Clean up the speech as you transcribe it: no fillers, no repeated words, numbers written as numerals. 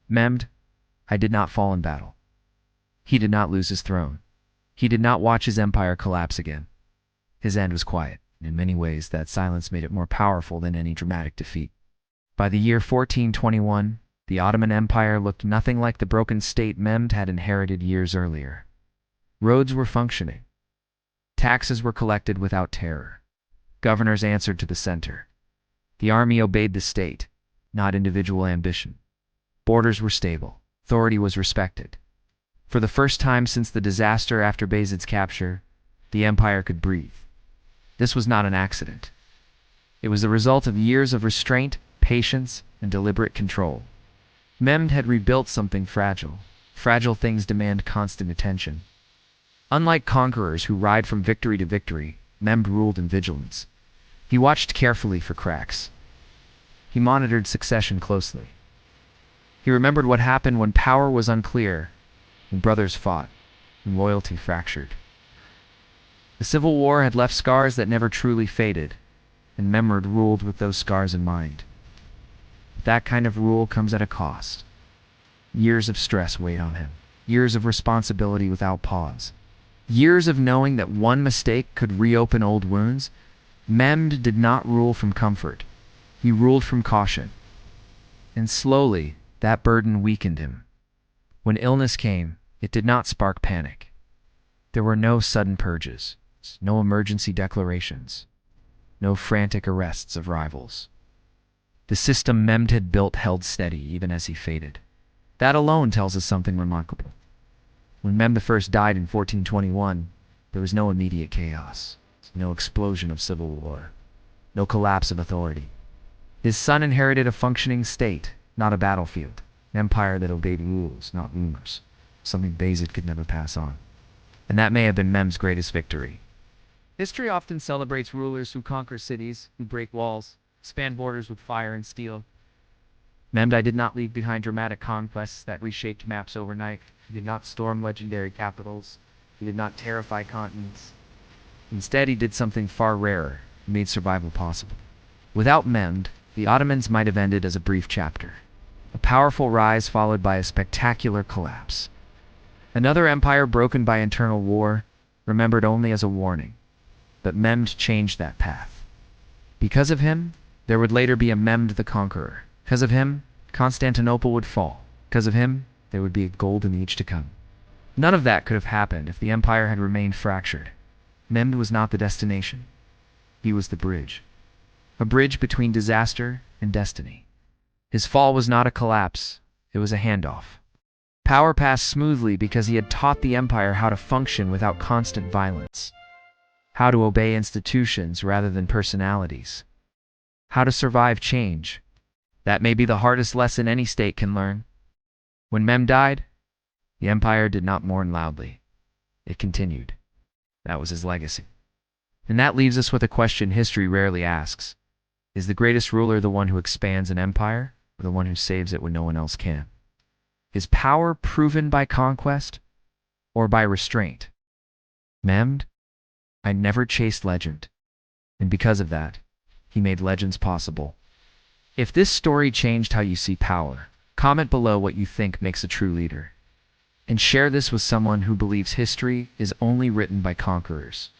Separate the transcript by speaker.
Speaker 1: Mehmed I did not fall in battle. He did not lose his throne. He did not watch his empire collapse again. His end was quiet. In many ways, that silence made it more powerful than any dramatic defeat. By the year 1421, the Ottoman Empire looked nothing like the broken state Mehmed had inherited years earlier. Roads were functioning. Taxes were collected without terror. Governors answered to the center. The army obeyed the state, not individual ambition. Borders were stable. Authority was respected. For the first time since the disaster after Bayezid's capture, the empire could breathe. This was not an accident. It was the result of years of restraint, patience, and deliberate control. Mehmed had rebuilt something fragile. Fragile things demand constant attention. Unlike conquerors who ride from victory to victory, Mehmed ruled in vigilance. He watched carefully for cracks. He monitored succession closely. He remembered what happened when power was unclear, when brothers fought, and loyalty fractured. The Civil War had left scars that never truly faded, and Mehmed ruled with those scars in mind. That kind of rule comes at a cost. Years of stress weighed on him. Years of responsibility without pause. Years of knowing that one mistake could reopen old wounds. Mehmed did not rule from comfort. He ruled from caution. And slowly, that burden weakened him. When illness came, it did not spark panic. There were no sudden purges, no emergency declarations, no frantic arrests of rivals. The system Mehmed had built held steady even as he faded. That alone tells us something remarkable. When Mehmed I died in 1421, there was no immediate chaos, no explosion of civil war, no collapse of authority. His son inherited a functioning state, not a battlefield, an empire that obeyed rules, not rumors, something Bayezid could never pass on. And that may have been Mehmed's greatest victory. History often celebrates rulers who conquer cities, who break walls, span borders with fire and steel. Mehmed I did not leave behind dramatic conquests that reshaped maps overnight. He did not storm legendary capitals. He did not terrify continents. Instead, he did something far rarer. He made survival possible. Without Mehmed, the Ottomans might have ended as a brief chapter. A powerful rise followed by a spectacular collapse. Another empire broken by internal war, remembered only as a warning. But Mehmed changed that path. Because of him, there would later be a Mehmed the Conqueror. Because of him, Constantinople would fall. Because of him, there would be a golden age to come. None of that could have happened if the empire had remained fractured. Mehmed was not the destination. He was the bridge. A bridge between disaster and destiny. His fall was not a collapse, it was a handoff. Power passed smoothly because he had taught the empire how to function without constant violence. How to obey institutions rather than personalities. How to survive change. That may be the hardest lesson any state can learn. When Mehmed died, the empire did not mourn loudly. It continued. That was his legacy. And that leaves us with a question history rarely asks. Is the greatest ruler the one who expands an empire, or the one who saves it when no one else can? Is power proven by conquest, or by restraint? Mehmed I never chased legend, and because of that, he made legends possible. If this story changed how you see power, comment below what you think makes a true leader. And share this with someone who believes history is only written by conquerors.